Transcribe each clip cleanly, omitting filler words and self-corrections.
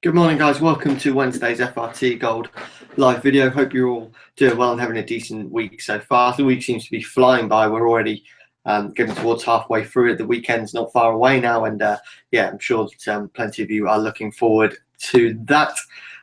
Good morning, guys. Welcome to Wednesday's FRT Gold live video. Hope you're all doing well and having a decent week so far. The week seems to be flying by. We're already getting towards halfway through it. The weekend's not far away now, and yeah, I'm sure that plenty of you are looking forward to that.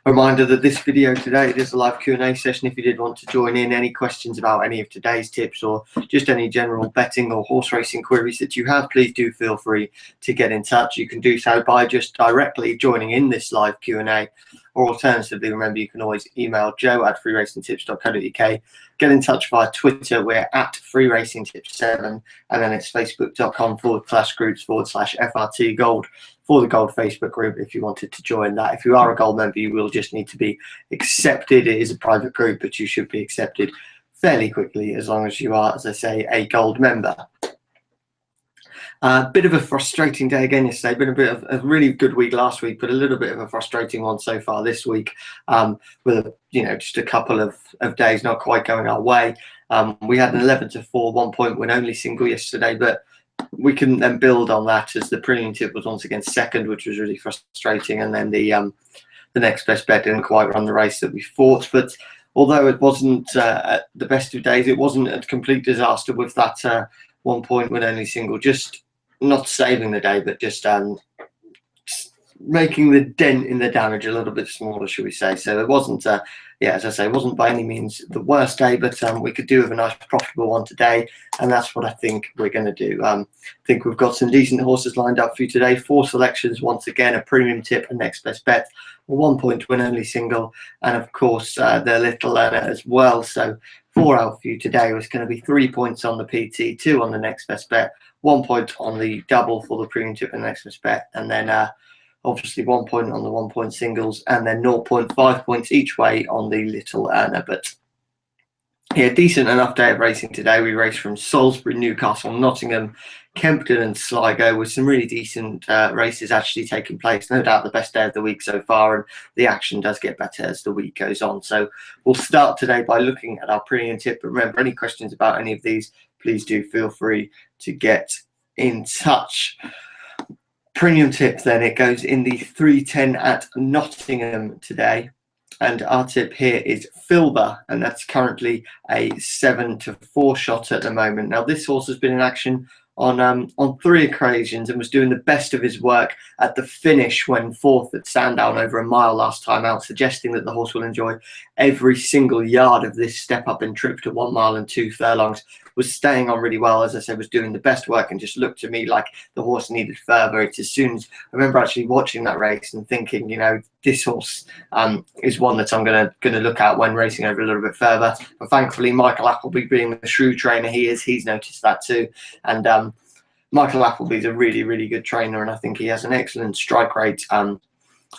A reminder that this video today is a live Q&A session. If you did want to join in, any questions about any of today's tips or just any general betting or horse racing queries that you have, please do feel free to get in touch. You can do so by just directly joining in this live Q&A, or alternatively, remember, you can always email joe@freeracingtips.co.uk. Get in touch via Twitter. We're at freeracingtips7, and then it's facebook.com/groups/FRT Gold for the Gold Facebook group if you wanted to join that. If you are a Gold member, you will just need to be accepted. It is a private group, but you should be accepted fairly quickly as long as you are, as I say, a Gold member. Bit of a frustrating day again yesterday. Been a bit of a really good week last week, but a little bit of a frustrating one so far this week, with just a couple of days not quite going our way. We had an 11-4 1-point win only single yesterday, but we can then build on that as the premium tip was once again second, which was really frustrating, and then the next best bet didn't quite run the race that we thought. But although it wasn't at the best of days, it wasn't a complete disaster with that 1-point win only single. Just not saving the day, but just making the dent in the damage a little bit smaller, should we say. So it wasn't, as I say, it wasn't by any means the worst day, but we could do with a nice profitable one today, and that's what I think we're going to do. I think we've got some decent horses lined up for you today. 4 selections, once again, a premium tip, a next best bet, a 1-point win only single, and of course the little learner as well. So 4 out for you today was going to be 3 points on the PT, 2 on the next best bet, 1 point on the double for the premium tip and next best bet, and then obviously 1 point on the 1-point singles, and then 0.5 points each way on the little earner. But yeah, decent enough day of racing today. We raced from Salisbury, Newcastle, Nottingham, Kempton and Sligo, with some really decent races actually taking place. No doubt the best day of the week so far, and the action does get better as the week goes on. So we'll start today by looking at our premium tip. But remember, any questions about any of these, please do feel free to get in touch. Premium tip then, it goes in the 310 at Nottingham today, and our tip here is Filber, and that's currently a 7-4 shot at the moment. Now this horse has been in action on 3 occasions and was doing the best of his work at the finish when 4th at Sandown over a mile last time out, suggesting that the horse will enjoy every single yard of this step up and trip to 1 mile and 2 furlongs. Was staying on really well, as I said, was doing the best work, and just looked to me like the horse needed further. It's as soon as I remember actually watching that race and thinking, this horse is one that I'm gonna look at when racing over a little bit further. But thankfully, Michael Appleby, being the shrewd trainer he's noticed that too. And Michael Appleby's a really, really good trainer, and I think he has an excellent strike rate.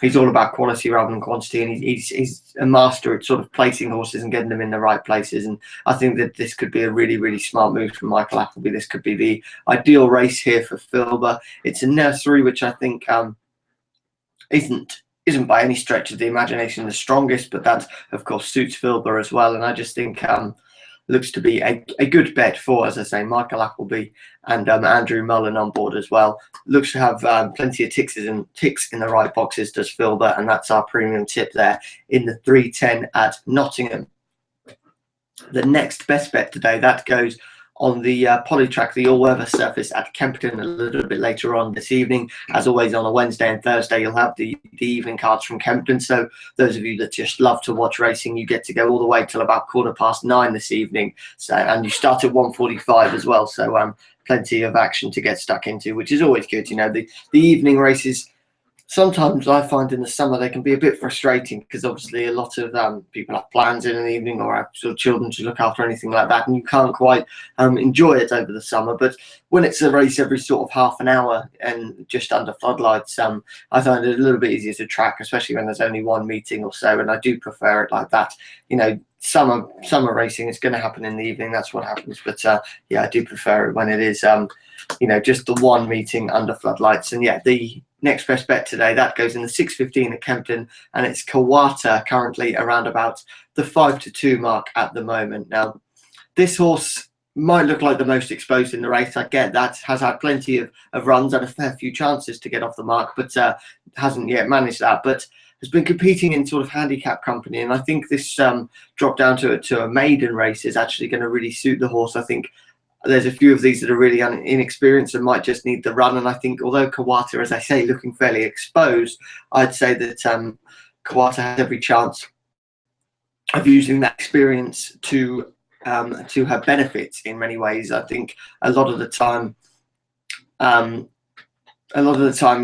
He's all about quality rather than quantity, and he's a master at sort of placing horses and getting them in the right places. And I think that this could be a really, really smart move from Michael Appleby. This could be the ideal race here for Filber. It's a nursery, which I think isn't by any stretch of the imagination the strongest, but that of course suits Filber as well. And I just think looks to be a good bet for, as I say, Michael Appleby and Andrew Mullen on board as well. Looks to have plenty of ticks in the right boxes, does Filber, and that's our premium tip there in the 310 at Nottingham. The next best bet today, that goes on the poly track, the all-weather surface at Kempton, a little bit later on this evening. As always, on a Wednesday and Thursday, you'll have the evening cards from Kempton. So those of you that just love to watch racing, you get to go all the way till about 9:15 this evening. So, and you start at 1:45 as well. So plenty of action to get stuck into, which is always good. The evening races, sometimes I find in the summer they can be a bit frustrating, because obviously a lot of people have plans in an evening or have sort of children to look after, anything like that, and you can't quite enjoy it over the summer. But when it's a race every sort of half an hour and just under floodlights, I find it a little bit easier to track, especially when there's only one meeting or so, and I do prefer it like that. Summer racing is going to happen in the evening, that's what happens, but yeah, I do prefer it when it is just the one meeting under floodlights. And yeah, the next best bet today, that goes in the 6:15 at Kempton, and it's Kawata, currently around about the 5-2 mark at the moment. Now this horse might look like the most exposed in the race, I get that, has had plenty of runs and a fair few chances to get off the mark, but hasn't yet managed that. But has been competing in sort of handicap company, and I think this drop down to a maiden race is actually going to really suit the horse. I think there's a few of these that are really inexperienced and might just need the run. And I think although Kawata, as I say, looking fairly exposed, I'd say that Kawata has every chance of using that experience to her benefit in many ways. I think a lot of the time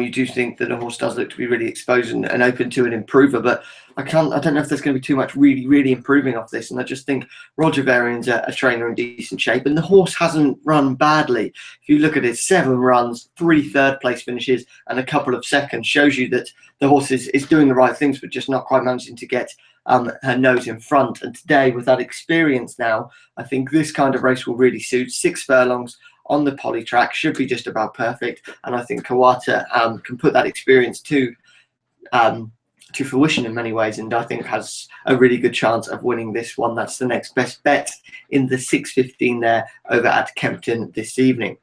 you do think that a horse does look to be really exposed and open to an improver, but I don't know if there's going to be too much really improving off this. And I just think Roger Varian's a trainer in decent shape, and the horse hasn't run badly. If you look at it, 7 runs, 3 third-place finishes, and a couple of seconds, shows you that the horse is doing the right things, but just not quite managing to get her nose in front. And today, with that experience now, I think this kind of race will really suit. 6 furlongs on the poly track should be just about perfect, and I think Kawata can put that experience to fruition in many ways, and I think has a really good chance of winning this one. That's the next best bet in the 6:15 there over at Kempton this evening.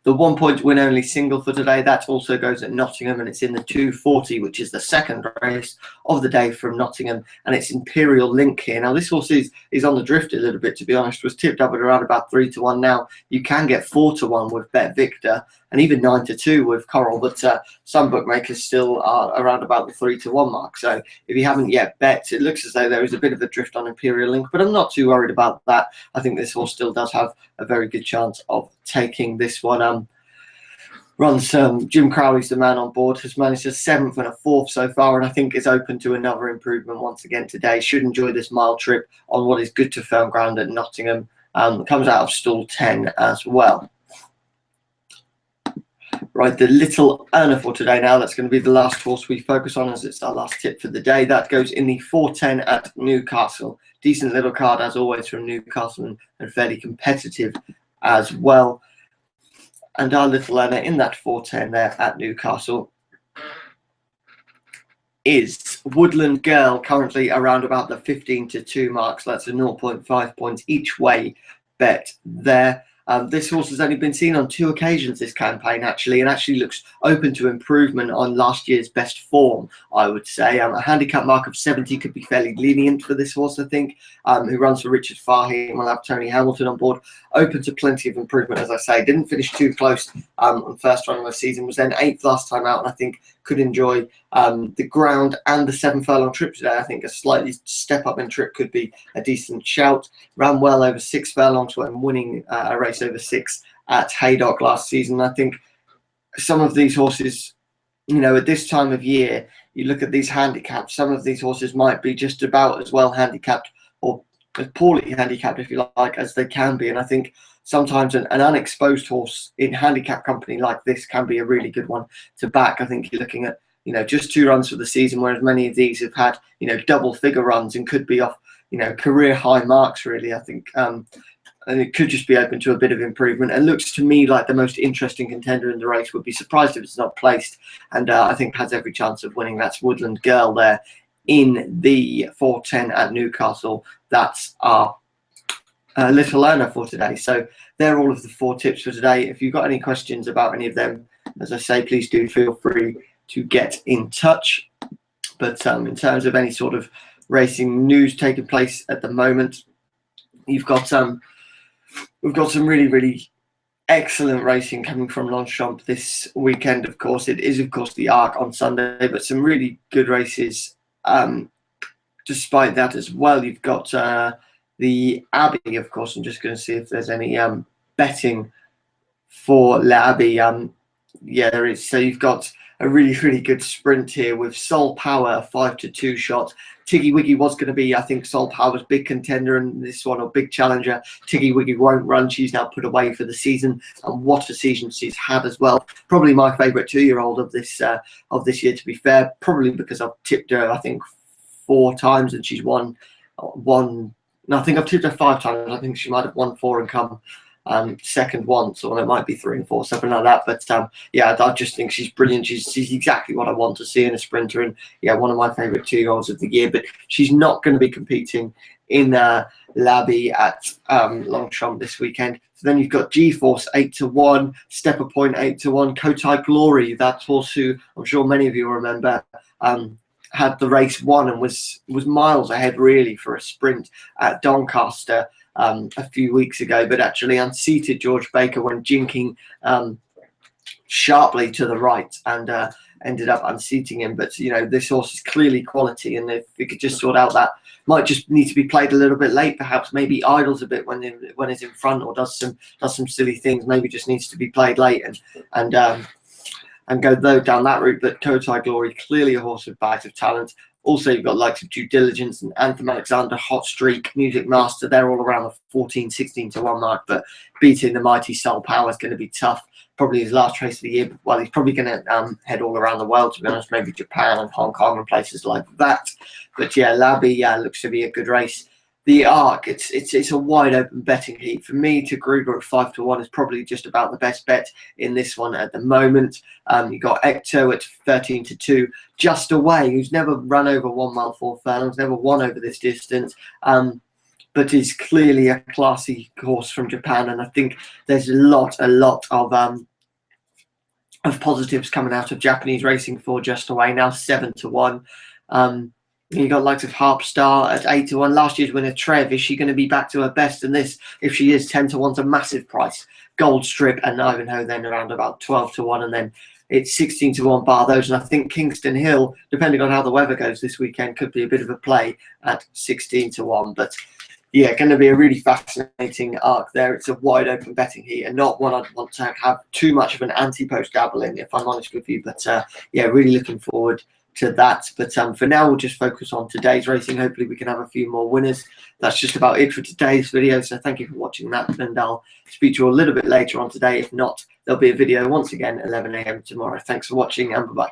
The 1 point win only single for today, that also goes at Nottingham, and it's in the 240, which is the second race of the day from Nottingham, and it's Imperial Link here. Now, this horse is on the drift a little bit, to be honest. Was tipped up at around about 3-1 now. You can get 4-1 with Bet Victor, and even 9-2 with Coral, but some bookmakers still are around about the 3-1 mark. So if you haven't yet bet, it looks as though there is a bit of a drift on Imperial Link, but I'm not too worried about that. I think this horse still does have a very good chance of taking this one. Runs Jim Crowley's the man on board, has managed a 7th and a 4th so far, and I think is open to another improvement once again today. Should enjoy this mile trip on what is good to firm ground at Nottingham. Comes out of stall 10 as well. Right, the little earner for today now, that's going to be the last horse we focus on as it's our last tip for the day. That goes in the 410 at Newcastle. Decent little card as always from Newcastle, and fairly competitive as well. And our little earner in that 410 there at Newcastle is Woodland Girl, currently around about the 15-2 marks. That's a 0.5 points each way bet there. This horse has only been seen on 2 occasions this campaign, actually, and actually looks open to improvement on last year's best form, I would say. A handicap mark of 70 could be fairly lenient for this horse, I think, who runs for Richard Fahey, and will have Tony Hamilton on board. Open to plenty of improvement, as I say. Didn't finish too close on first run of the season, was then 8th last time out, and I think could enjoy the ground and the 7 furlong trip today. I think a slightly step up in trip could be a decent shout. Ran well over 6 furlongs when winning a race over 6 at Haydock last season. I think some of these horses, at this time of year, you look at these handicaps, some of these horses might be just about as well handicapped, or as poorly handicapped, if you like, as they can be. And I think sometimes an unexposed horse in handicap company like this can be a really good one to back. I think you're looking at, just 2 runs for the season, whereas many of these have had, double figure runs and could be off, career high marks, really. I think, and it could just be open to a bit of improvement, and looks to me like the most interesting contender in the race. Would be surprised if it's not placed, and I think has every chance of winning. That's Woodland Girl there in the 410 at Newcastle. That's our little earner for today. So they're all of the 4 tips for today. If you've got any questions about any of them, as I say, please do feel free to get in touch. But in terms of any sort of racing news taking place at the moment, we've got some really excellent racing coming from Longchamp this weekend. Of course, it is the Arc on Sunday, but some really good races despite that as well. You've got the Abbey, of course. I'm just going to see if there's any betting for L'Abbey. Yeah, there is. So you've got a really good sprint here with Sol Power, a 5-2 shot. Tiggy Wiggy was going to be, I think, Sol Power's big contender in this one, or big challenger. Tiggy Wiggy won't run. She's now put away for the season, and what a season she's had as well. Probably my favourite 2-year-old of this year, to be fair. Probably because I've tipped her, I think, 4 times, and she's won. No, I think I've tipped her 5 times. I think she might have won 4 and come second once, or it might be 3 and 4, something like that. But yeah, I just think she's brilliant. She's exactly what I want to see in a sprinter, and yeah, one of my favourite 2-year-olds of the year. But she's not going to be competing in Labby at Longchamp this weekend. So then you've got G-Force 8-1, Stepper Point 8-1, Kotai Glory, that horse who I'm sure many of you remember, had the race won and was miles ahead really for a sprint at Doncaster a few weeks ago, but actually unseated George Baker when jinking sharply to the right and ended up unseating him. But you know, this horse is clearly quality, and if we could just sort out that, might just need to be played a little bit late, perhaps maybe idles a bit when it's in front, or does some silly things, maybe just needs to be played late and go down that route. But Kotai Glory, clearly a horse with bags of talent. Also, you've got likes of Due Diligence and Anthem Alexander, Hot Streak, Music Master. They're all around the 14, 16-1 mark, but beating the mighty Soul Power is going to be tough. Probably his last race of the year. Well, he's probably going to head all around the world, to be honest, maybe Japan and Hong Kong and places like that. But yeah, Labby looks to be a good race. The Arc, it's a wide open betting heat. For me, to Gruber at 5-1 is probably just about the best bet in this one at the moment. You got Ecto at 13-2, Just Away, who's never run over 1 mile 4 furlongs, never won over this distance, but is clearly a classy horse from Japan. And I think there's a lot of positives coming out of Japanese racing for Just Away, now 7-1. You got likes of Harpstar at 8-1. Last year's winner Trev, is she going to be back to her best? And this, if she is, 10-1's a massive price. Gold Strip and Ivanhoe then around about 12-1, and then it's 16-1 bar those. And I think Kingston Hill, depending on how the weather goes this weekend, could be a bit of a play at 16-1. But yeah, going to be a really fascinating arc there. It's a wide open betting heat, and not one I'd want to have too much of an anti-post dabble in, if I'm honest with you. But yeah, really looking forward to that. But for now, we'll just focus on today's racing. Hopefully we can have a few more winners. That's just about it for today's video, so thank you for watching that, and I'll speak to you a little bit later on today. If not, there'll be a video once again 11 AM tomorrow. Thanks for watching, and bye-bye.